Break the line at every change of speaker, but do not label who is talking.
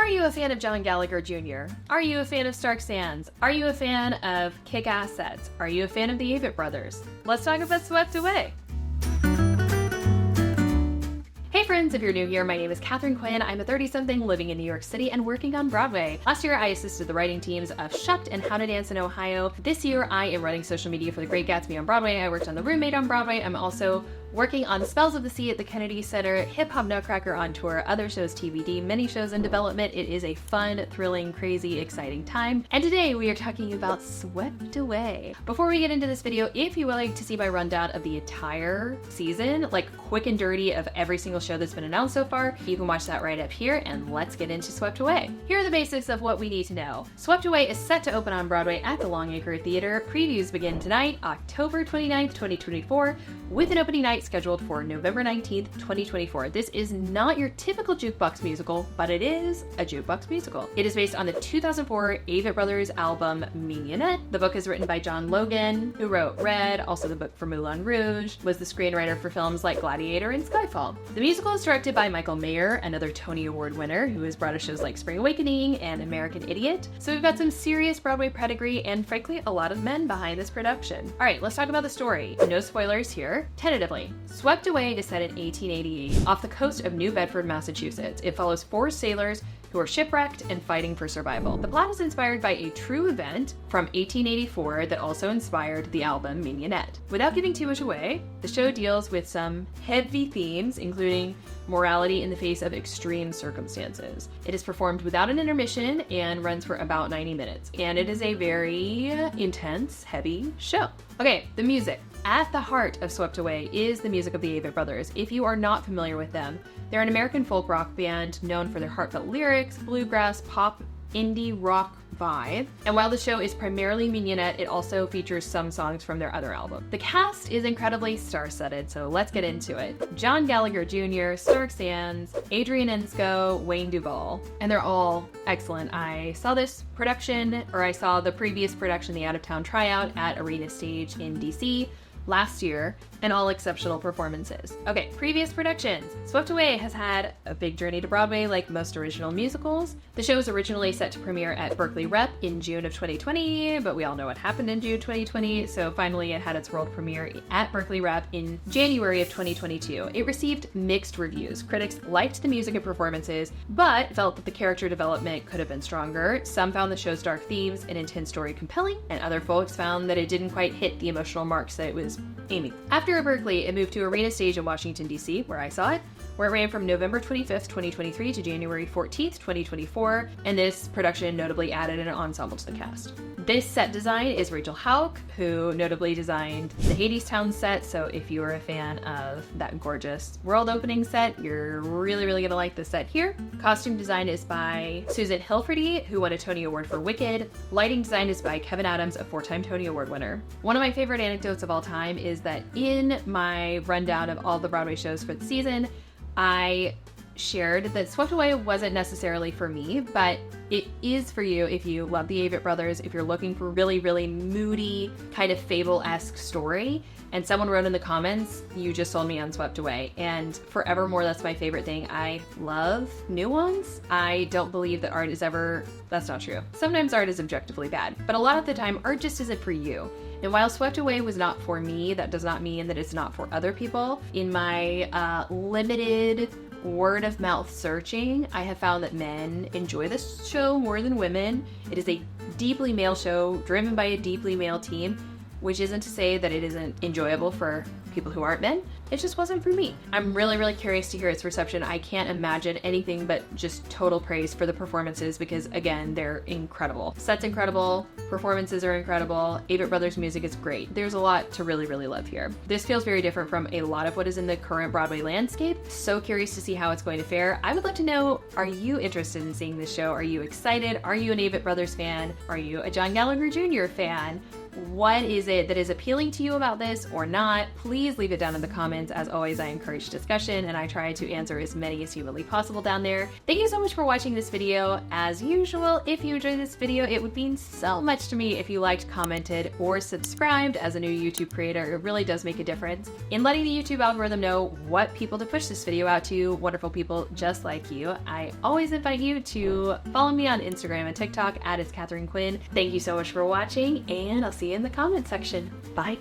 Are you a fan of John Gallagher Jr.? Are you a fan of Stark Sands? Are you a fan of kick-ass sets? Are you a fan of the Avett Brothers? Let's talk about Swept Away. Hey friends, if you're new here, my name is Katharine Quinn. I'm a 30-something living in New York City and working on Broadway. Last year, I assisted the writing teams of Shucked and How to Dance in Ohio. This year, I am running social media for The Great Gatsby on Broadway. I worked on The Roommate on Broadway. I'm also working on Spells of the Sea at the Kennedy Center, Hip Hop Nutcracker on tour, other shows TBD, many shows in development. It is a fun, thrilling, crazy, exciting time. And today we are talking about Swept Away. Before we get into this video, if you would like to see my rundown of the entire season, like quick and dirty of every single show that's been announced so far, you can watch that right up here, and let's get into Swept Away. Here are the basics of what we need to know. Swept Away is set to open on Broadway at the Longacre Theater. Previews begin tonight, October 29th, 2024, with an opening night scheduled for November 19th, 2024. This is not your typical jukebox musical, but it is a jukebox musical. It is based on the 2004 Avett Brothers album Mignonette. The book is written by John Logan, who wrote Red, also the book for Moulin Rouge, was the screenwriter for films like Gladiator and Skyfall. The musical is directed by Michael Mayer, another Tony Award winner, who has brought us shows like Spring Awakening and American Idiot. So we've got some serious Broadway pedigree and frankly a lot of men behind this production. All right, let's talk about the story. No spoilers here. Tentatively, Swept Away is set in 1888 off the coast of New Bedford, Massachusetts. It follows four sailors who are shipwrecked and fighting for survival. The plot is inspired by a true event from 1884 that also inspired the album Mignonette. Without giving too much away, the show deals with some heavy themes, including morality in the face of extreme circumstances. It is performed without an intermission and runs for about 90 minutes. And it is a very intense, heavy show. Okay, the music. At the heart of Swept Away is the music of the Avett Brothers. If you are not familiar with them, they're an American folk rock band known for their heartfelt lyrics, bluegrass, pop, indie rock vibe. And while the show is primarily Mignonette, it also features some songs from their other album. The cast is incredibly star-studded, so let's get into it. John Gallagher Jr., Stark Sands, Adrian Ensko, Wayne Duvall, and they're all excellent. I saw this production, or I saw the previous production, the out-of-town tryout at Arena Stage in DC last year, and all exceptional performances. Okay, previous productions. Swept Away has had a big journey to Broadway like most original musicals. The show was originally set to premiere at Berkeley Rep in June of 2020, but we all know what happened in June 2020, so finally it had its world premiere at Berkeley Rep in January of 2022. It received mixed reviews. Critics liked the music and performances, but felt that the character development could have been stronger. Some found the show's dark themes and intense story compelling, and other folks found that it didn't quite hit the emotional marks that it was aiming. After Berkeley, it moved to Arena Stage in Washington, D.C., where I saw it, where it ran from November 25th, 2023 to January 14th, 2024, and this production notably added an ensemble to the cast. This set design is Rachel Houck, who notably designed the Hadestown set, so if you are a fan of that gorgeous world opening set, you're really gonna like this set here. Costume design is by Susan Hilferty, who won a Tony Award for Wicked. Lighting design is by Kevin Adams, a 4-time Tony Award winner. One of my favorite anecdotes of all time is that in my rundown of all the Broadway shows for the season, I shared that Swept Away wasn't necessarily for me, but it is for you if you love the Avett Brothers, if you're looking for really moody, kind of fable-esque story. And someone wrote in the comments, you just sold me on Swept Away. And forevermore, that's my favorite thing. I love nuance. I don't believe that art is ever, that's not true. Sometimes art is objectively bad, but a lot of the time, art just isn't for you. And while Swept Away was not for me, that does not mean that it's not for other people. In my limited word of mouth searching, I have found that men enjoy this show more than women. It is a deeply male show driven by a deeply male team, which isn't to say that it isn't enjoyable for people who aren't men. It just wasn't for me. I'm really curious to hear its reception. I can't imagine anything but just total praise for the performances because, again, they're incredible. Set's incredible, performances are incredible, Avett Brothers music is great. There's a lot to really love here. This feels very different from a lot of what is in the current Broadway landscape. So curious to see how it's going to fare. I would love to know, are you interested in seeing this show? Are you excited? Are you an Avett Brothers fan? Are you a John Gallagher Jr. fan? What is it that is appealing to you about this or not? Please leave it down in the comments. As always, I encourage discussion and I try to answer as many as humanly possible down there. Thank you so much for watching this video. As usual, if you enjoyed this video, it would mean so much to me if you liked, commented, or subscribed. As a new YouTube creator, it really does make a difference in letting the YouTube algorithm know what people to push this video out to, wonderful people just like you. I always invite you to follow me on Instagram and TikTok at Katharine Quinn. Thank you so much for watching, and I'll see you in the comment section. Bye.